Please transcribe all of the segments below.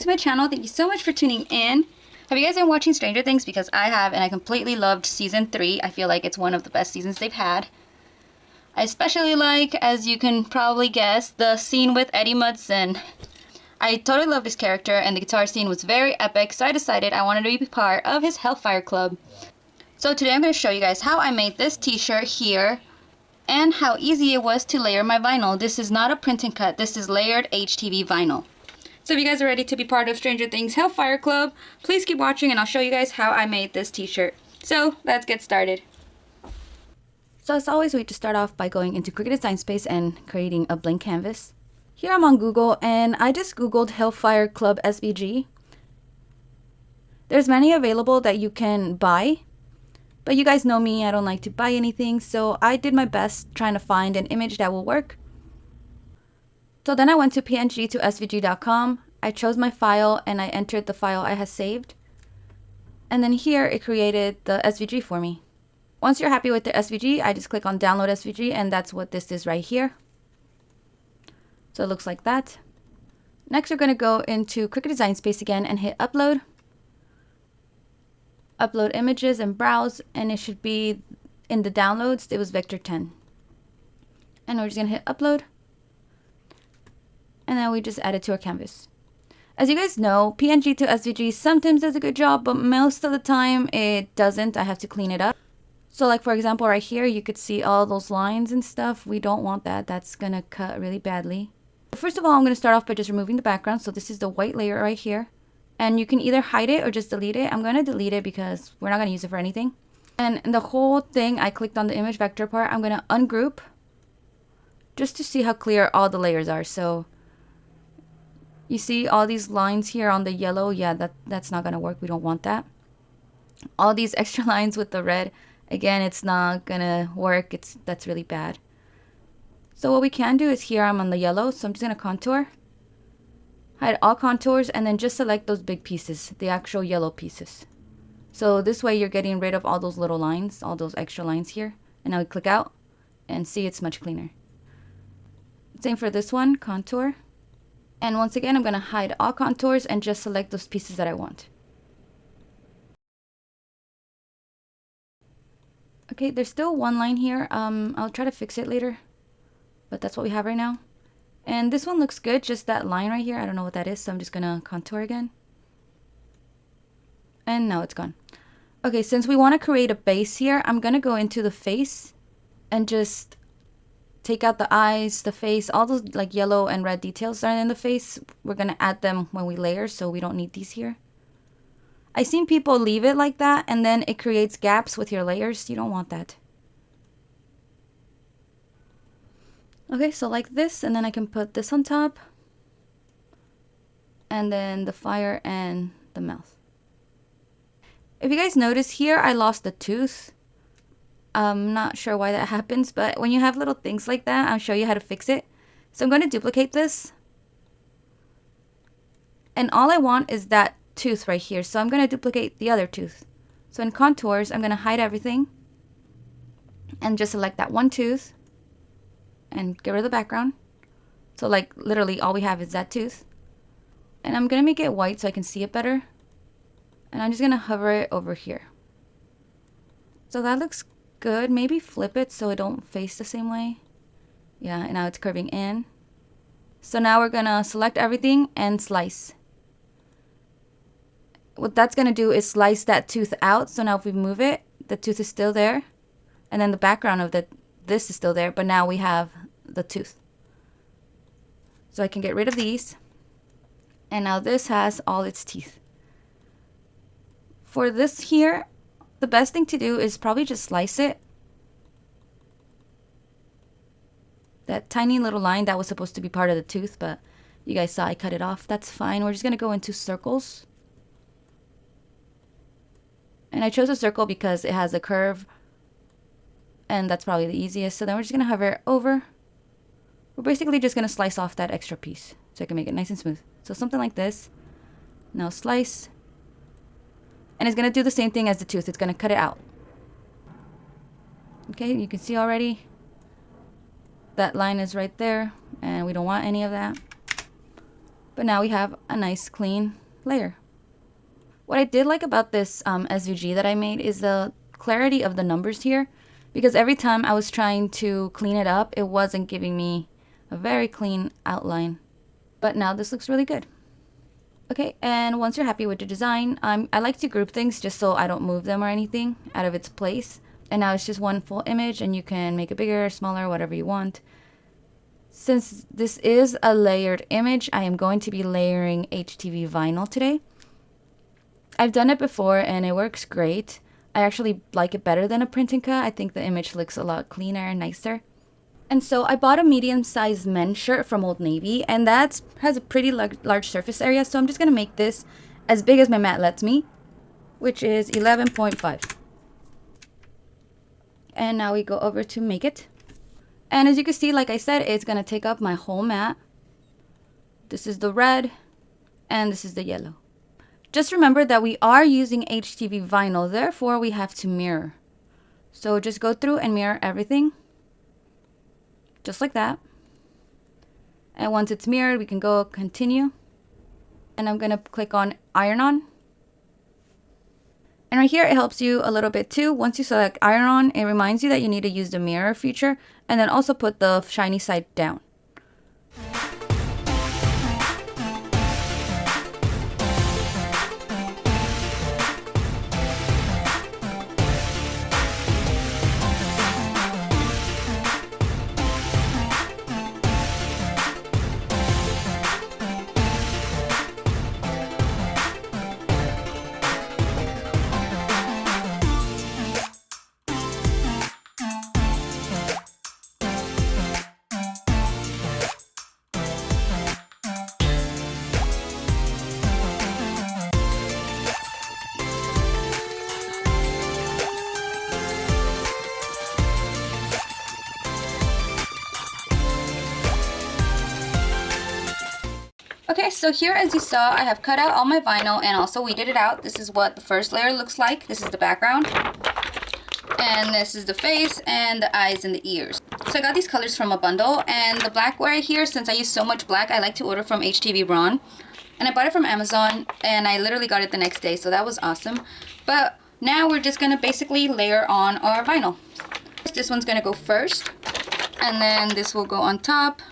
to my channel. Thank you so much for tuning in. Have you guys been watching Stranger Things? Because I have, and I completely loved season 3. I feel like it's one of the best seasons they've had. I especially like, as you can probably guess, the scene with Eddie Munson. I totally love this character, and the guitar scene was very epic, so I decided I wanted to be part of his Hellfire Club. So today I'm going to show you guys how I made this t-shirt here, and how easy it was to layer my vinyl. This is not a print and cut, this is layered HTV vinyl. So if you guys are ready to be part of Stranger Things Hellfire Club, please keep watching and I'll show you guys how I made this t-shirt. So let's get started. So as always, we have to start off by going into Cricut Design Space and creating a blank canvas. Here I'm on Google and I just Googled Hellfire Club SVG. There's many available that you can buy, but you guys know me, I don't like to buy anything, so I did my best trying to find an image that will work. So then I went to PNG to svg.com, I chose my file and I entered the file I had saved. And then here it created the SVG for me. Once you're happy with the SVG, I just click on download SVG and that's what this is right here. So it looks like that. Next we're going to go into Cricut Design Space again and hit upload. Upload images and browse, and it should be in the downloads, it was vector 10. And we're just going to hit upload. And then we just add it to our canvas. As you guys know, PNG to SVG sometimes does a good job, but most of the time it doesn't. I have to clean it up. So like for example right here, you could see all those lines and stuff. We don't want that. That's going to cut really badly. First of all, I'm going to start off by just removing the background. So this is the white layer right here. And you can either hide it or just delete it. I'm going to delete it because we're not going to use it for anything. And the whole thing, I clicked on the image vector part. I'm going to ungroup just to see how clear all the layers are. So you see all these lines here on the yellow. Yeah, that's not going to work. We don't want that. All these extra lines with the red, again, it's not going to work. That's really bad. So what we can do is here I'm on the yellow. So I'm just going to contour. Hide all contours and then just select those big pieces, the actual yellow pieces. So this way you're getting rid of all those little lines, all those extra lines here. And now we click out and see it's much cleaner. Same for this one, contour. And once again, I'm going to hide all contours and just select those pieces that I want. Okay, there's still one line here. I'll try to fix it later, but that's what we have right now. And this one looks good, just that line right here. I don't know what that is, so I'm just going to contour again. And now it's gone. Okay, since we want to create a base here, I'm going to go into the face and just take out the eyes, the face, all those like yellow and red details that are in the face. We're going to add them when we layer, so we don't need these here. I've seen people leave it like that and then it creates gaps with your layers. You don't want that. Okay, so like this, and then I can put this on top. And then the fire and the mouth. If you guys notice here, I lost the tooth. I'm not sure why that happens, but when you have little things like that, I'll show you how to fix it. So I'm going to duplicate this. And all I want is that tooth right here. So I'm going to duplicate the other tooth. So in contours, I'm going to hide everything. And just select that one tooth. And get rid of the background. So like literally all we have is that tooth. And I'm going to make it white so I can see it better. And I'm just going to hover it over here. So that looks good. Maybe flip it so it don't face the same way. Yeah, and now it's curving in. So now we're going to select everything and slice. What that's going to do is slice that tooth out. So now if we move it, the tooth is still there. And then the background of this is still there, but now we have the tooth. So I can get rid of these. And now this has all its teeth. For this here, the best thing to do is probably just slice it. That tiny little line that was supposed to be part of the tooth, but you guys saw I cut it off. That's fine. We're just going to go into circles. And I chose a circle because it has a curve. And that's probably the easiest. So then we're just going to hover over. We're basically just going to slice off that extra piece so I can make it nice and smooth. So something like this. Now slice. And it's going to do the same thing as the tooth. It's going to cut it out. Okay, you can see already that line is right there. And we don't want any of that. But now we have a nice clean layer. What I did like about this SVG that I made is the clarity of the numbers here, because every time I was trying to clean it up, it wasn't giving me a very clean outline. But now this looks really good. Okay, and once you're happy with the design, I like to group things just so I don't move them or anything out of its place. And now it's just one full image, and you can make it bigger, smaller, whatever you want. Since this is a layered image, I am going to be layering HTV vinyl today. I've done it before and it works great. I actually like it better than a print and cut. I think the image looks a lot cleaner and nicer. And so I bought a medium-sized men's shirt from Old Navy, and that has a pretty large surface area, so I'm just going to make this as big as my mat lets me, which is 11.5. And now we go over to make it. And as you can see, like I said, it's going to take up my whole mat. This is the red, and this is the yellow. Just remember that we are using HTV vinyl, therefore we have to mirror. So just go through and mirror everything. Just like that. And once it's mirrored, we can go continue. And I'm going to click on IronOn. And right here, it helps you a little bit too. Once you select IronOn, it reminds you that you need to use the mirror feature, and then also put the shiny side down. Okay, so here, as you saw, I have cut out all my vinyl and also weeded it out. This is what the first layer looks like. This is the background. And this is the face and the eyes and the ears. So I got these colors from a bundle, and the black right here, since I use so much black, I like to order from HTV Braun. And I bought it from Amazon, and I literally got it the next day, so that was awesome. But now we're just gonna basically layer on our vinyl. This one's gonna go first, and then this will go on top.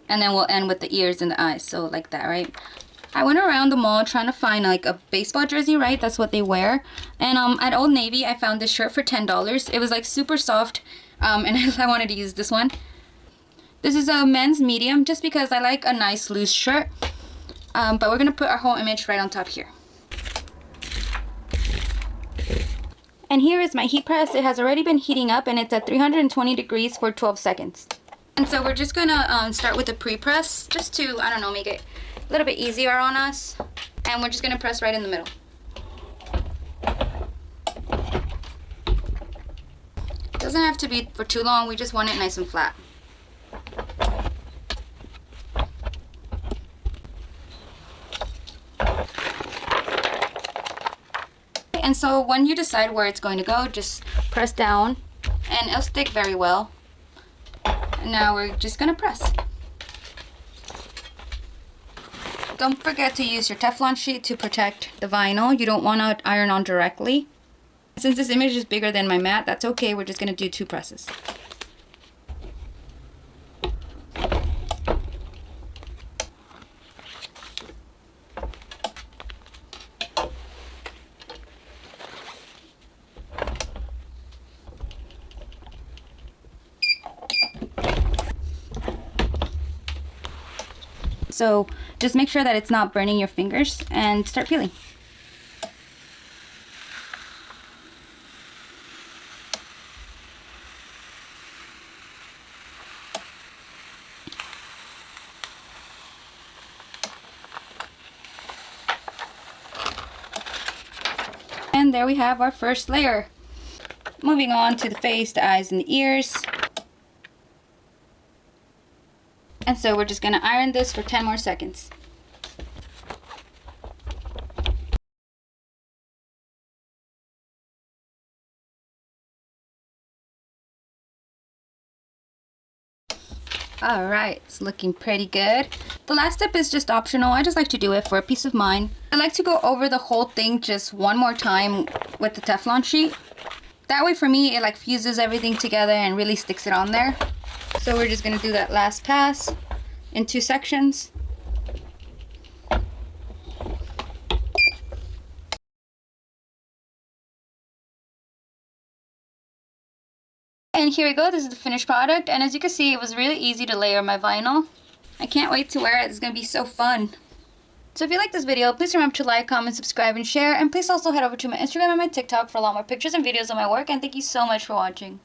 And then we'll end with the ears and the eyes, so like that, right? I went around the mall trying to find like a baseball jersey, right? That's what they wear. And at Old Navy, I found this shirt for $10. It was like super soft, and I wanted to use this one. This is a men's medium, just because I like a nice loose shirt. But we're gonna put our whole image right on top here. And here is my heat press. It has already been heating up, and it's at 320 degrees for 12 seconds. And so we're just gonna start with the pre-press, just to, I don't know, make it a little bit easier on us. And we're just gonna press right in the middle. It doesn't have to be for too long, we just want it nice and flat. And so when you decide where it's going to go, just press down and it'll stick very well. Now we're just gonna press. Don't forget to use your Teflon sheet to protect the vinyl. You don't want to iron on directly. Since this image is bigger than my mat, that's okay. We're just gonna do 2 presses. So just make sure that it's not burning your fingers and start peeling. And there we have our first layer. Moving on to the face, the eyes, and the ears. And so we're just going to iron this for 10 more seconds. Alright, it's looking pretty good. The last step is just optional. I just like to do it for peace of mind. I like to go over the whole thing just one more time with the Teflon sheet. That way for me, it like fuses everything together and really sticks it on there. So we're just going to do that last pass in 2 sections. And here we go, this is the finished product, and as you can see, it was really easy to layer my vinyl. I can't wait to wear it, it's going to be so fun. So if you like this video, please remember to like, comment, subscribe, and share, and please also head over to my Instagram and my TikTok for a lot more pictures and videos of my work, and thank you so much for watching.